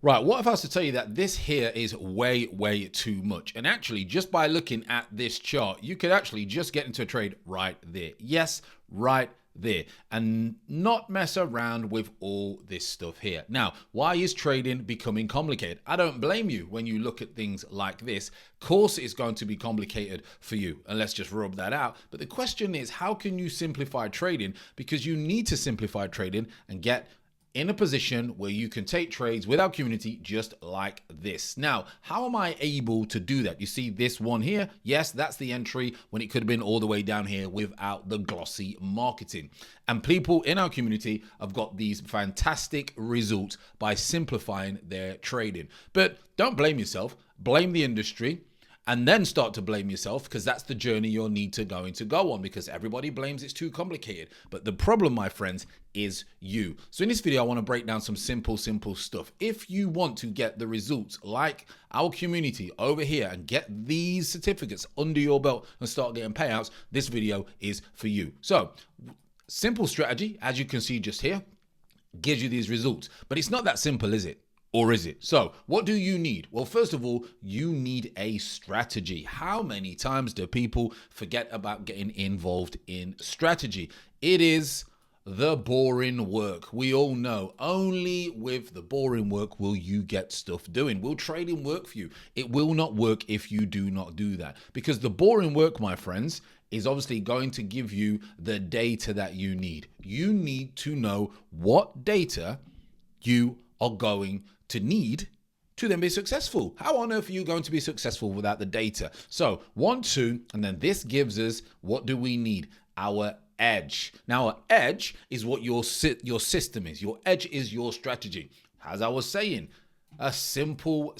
Right, what if I was to tell you that this here is way, way too much? And actually, just by looking at this chart, you could actually just get into a trade right there. Yes, right there. And not mess around with all this stuff here. Now, why is trading becoming complicated? I don't blame you when you look at things like this. Of course, it's going to be complicated for you. And let's just rub that out. But the question is, how can you simplify trading? Because you need to simplify trading and get in a position where you can take trades with our community just like this. Now, how am I able to do that? You see this one here? Yes, that's the entry when it could have been all the way down here without the glossy marketing. And people in our community have got these fantastic results by simplifying their trading. But don't blame yourself, blame the industry. And then start to blame yourself, because that's the journey you'll need to go on, because everybody blames it's too complicated. But the problem, my friends, is you. So in this video, I want to break down some simple stuff. If you want to get the results like our community over here and get these certificates under your belt and start getting payouts, this video is for you. So simple strategy, as you can see just here, gives you these results. But it's not that simple, is it? Or is it? So what do you need? Well, first of all, you need a strategy. How many times do people forget about getting involved in strategy? It is the boring work. We all know only with the boring work will you get stuff doing. Will trading work for you? It will not work if you do not do that, because the boring work, my friends, is obviously going to give you the data that you need. You need to know what data you are going to need to then be successful. How on earth are you going to be successful without the data? So 1, 2, and then this gives us, what do we need? Our edge. Now, our edge is what your system is. Your edge is your strategy. As I was saying, a simple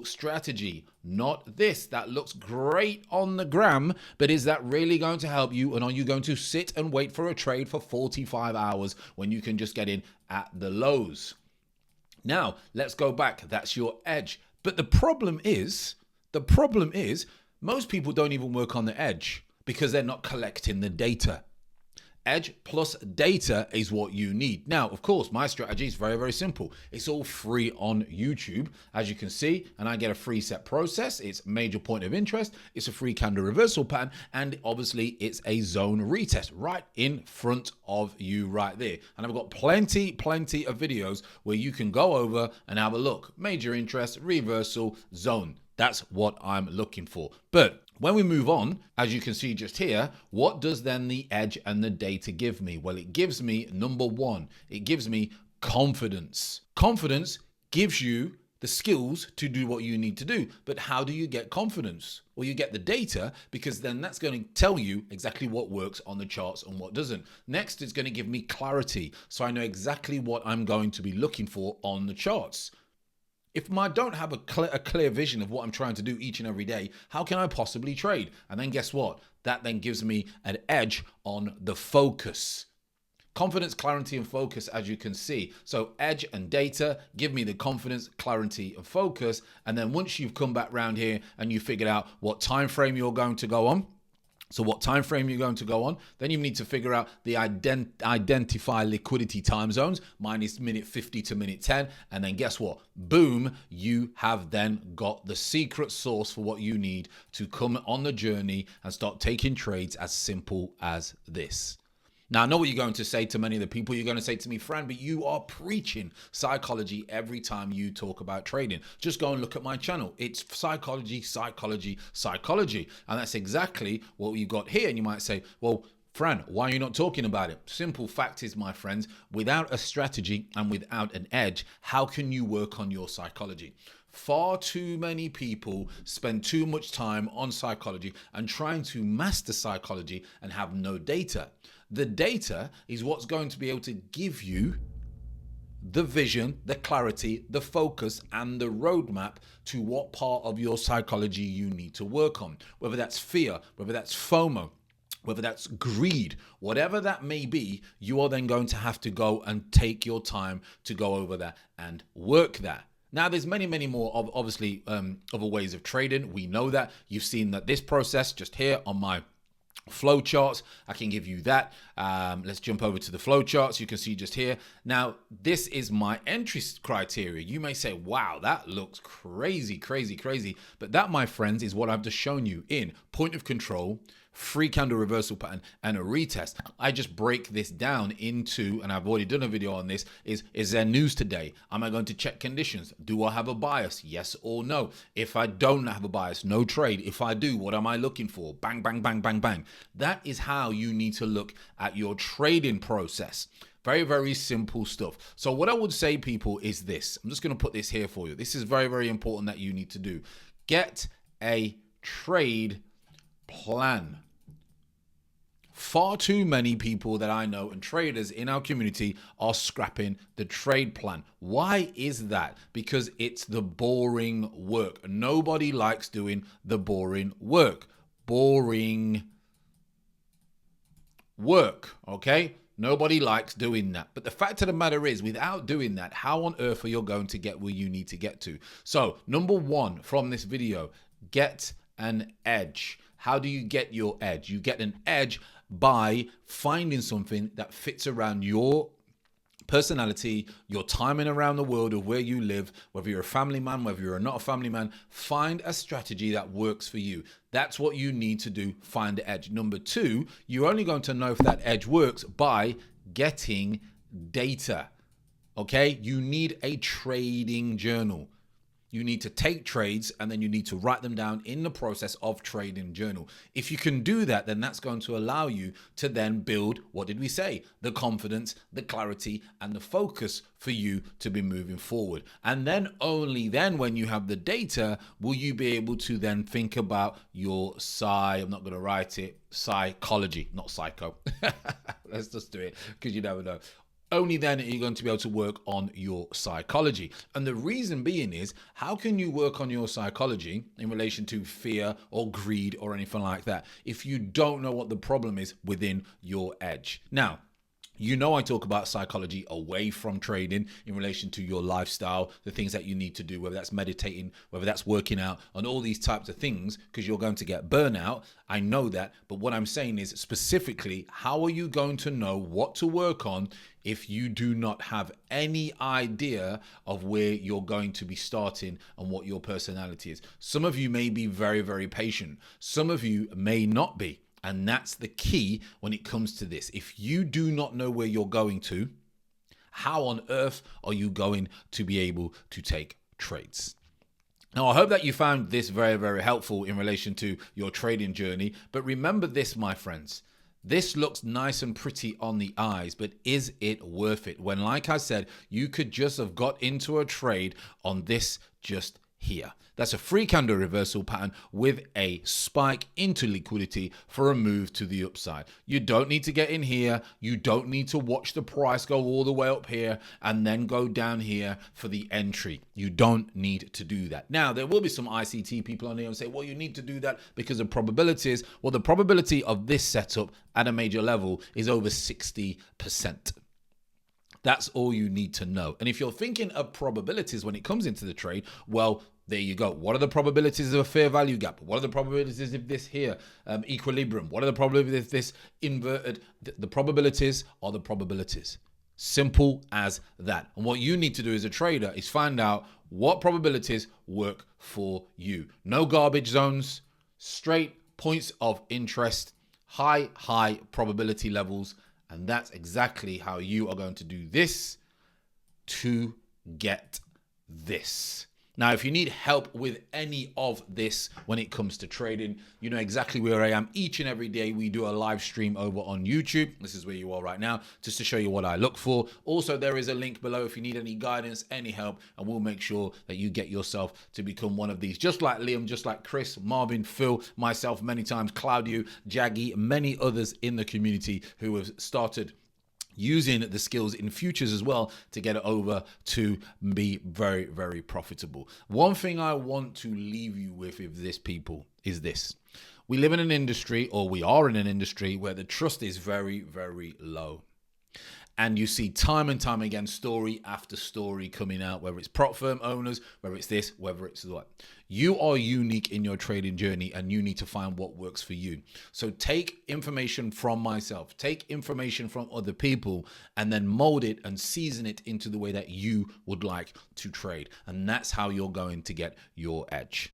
strategy, not this that looks great on the gram, but is that really going to help you? And are you going to sit and wait for a trade for 45 hours when you can just get in at the lows? Now, let's go back. That's your edge. But the problem is, most people don't even work on the edge because they're not collecting the data. Edge plus data is what you need. Now, of course, my strategy is very, very simple. It's all free on YouTube, as you can see, and I get a free set process. It's major point of interest. It's a free candle reversal pattern, and obviously it's a zone retest right in front of you right there. And I've got plenty of videos where you can go over and have a look. Major interest, reversal, zone. That's what I'm looking for. But when we move on, as you can see just here, what does then the edge and the data give me? Well, it gives me, number one, it gives me confidence. Confidence gives you the skills to do what you need to do. But how do you get confidence? Well, you get the data, because then that's going to tell you exactly what works on the charts and what doesn't. Next, it's going to give me clarity, so I know exactly what I'm going to be looking for on the charts. If I don't have a clear vision of what I'm trying to do each and every day, how can I possibly trade? And then guess what? That then gives me an edge on the focus. Confidence, clarity, and focus, as you can see. So edge and data give me the confidence, clarity, and focus. And then once you've come back around here and you figured out what time frame you're going to go on, so what time frame you're going to go on, then you need to figure out the identify liquidity time zones. Mine is minute 50 to minute 10. And then guess what? Boom, you have then got the secret sauce for what you need to come on the journey and start taking trades as simple as this. Now, I know what you're going to say to many of the people. You're going to say to me, Fran, but you are preaching psychology every time you talk about trading. Just go and look at my channel. It's psychology. And that's exactly what you got here. And you might say, well, Fran, why are you not talking about it? Simple fact is, my friends, without a strategy and without an edge, how can you work on your psychology? Far too many people spend too much time on psychology and trying to master psychology and have no data. The data is what's going to be able to give you the vision, the clarity, the focus, and the roadmap to what part of your psychology you need to work on. Whether that's fear, whether that's FOMO, whether that's greed, whatever that may be, you are then going to have to go and take your time to go over that and work that. Now, there's many more, obviously, other ways of trading. We know that. You've seen that this process just here on my Flow charts, I can give you that. Let's jump over to the flow charts. You can see just here. Now, this is my entry criteria. You may say, wow, that looks crazy, crazy, crazy. But that, my friends, is what I've just shown you in point of control, free candle reversal pattern, and a retest. I just break this down into, and I've already done a video on this, is there news today? Am I going to check conditions? Do I have a bias? Yes or no? If I don't have a bias, no trade. If I do, what am I looking for? Bang, bang, bang, bang, bang. That is how you need to look at your trading process. Very, very simple stuff. So what I would say, people, is this. I'm just going to put this here for you. This is very, very important that you need to do. Get a trade plan. Far too many people that I know and traders in our community are scrapping the trade plan. Why is that? Because it's the boring work. Nobody likes doing the boring work. Boring work, okay? Nobody likes doing that. But the fact of the matter is, without doing that, how on earth are you going to get where you need to get to? So, number one from this video, get an edge. How do you get your edge? You get an edge by finding something that fits around your personality, your timing around the world of where you live, whether you're a family man, whether you're not a family man. Find a strategy that works for you. That's what you need to do. Find the edge. Number two, you're only going to know if that edge works by getting data. Okay? You need a trading journal. You need to take trades and then you need to write them down in the process of trading journal. If you can do that, then that's going to allow you to then build, what did we say? The confidence, the clarity, and the focus for you to be moving forward. And then only then when you have the data, will you be able to then think about your I'm not going to write it, psychology, not psycho. Let's just do it because you never know. Only then are you going to be able to work on your psychology. And the reason being is, how can you work on your psychology in relation to fear or greed or anything like that if you don't know what the problem is within your edge? Now, you know I talk about psychology away from trading in relation to your lifestyle, the things that you need to do, whether that's meditating, whether that's working out, and all these types of things, because you're going to get burnout. I know that. But what I'm saying is specifically, how are you going to know what to work on if you do not have any idea of where you're going to be starting and what your personality is? Some of you may be very, very patient. Some of you may not be. And that's the key when it comes to this. If you do not know where you're going to, how on earth are you going to be able to take trades? Now, I hope that you found this very, very helpful in relation to your trading journey. But remember this, my friends. This looks nice and pretty on the eyes, but is it worth it? When, like I said, you could just have got into a trade on this just here. That's a free candle reversal pattern with a spike into liquidity for a move to the upside. You don't need to get in here. You don't need to watch the price go all the way up here and then go down here for the entry. You don't need to do that. Now, there will be some ICT people on here and say, well, you need to do that because of probabilities. Well, the probability of this setup at a major level is over 60%. That's all you need to know. And if you're thinking of probabilities when it comes into the trade, well, there you go. What are the probabilities of a fair value gap? What are the probabilities of this here equilibrium? What are the probabilities of this inverted? The probabilities are the probabilities. Simple as that. And what you need to do as a trader is find out what probabilities work for you. No garbage zones, straight points of interest, high probability levels. And that's exactly how you are going to do this to get this. Now, if you need help with any of this when it comes to trading, you know exactly where I am. Each and every day we do a live stream over on YouTube. This is where you are right now, just to show you what I look for. Also, there is a link below if you need any guidance, any help, and we'll make sure that you get yourself to become one of these. Just like Liam, just like Chris, Marvin, Phil, myself many times, Claudio, Jaggy, many others in the community who have started using the skills in futures as well to get it over to be very, very profitable. One thing I want to leave you with this, people, is this. We live in an industry, or we are in an industry, where the trust is very, very low. And you see time and time again, story after story coming out, whether it's prop firm owners, whether it's this, whether it's what. You are unique in your trading journey, and you need to find what works for you. So take information from myself, take information from other people, and then mold it and season it into the way that you would like to trade. And that's how you're going to get your edge.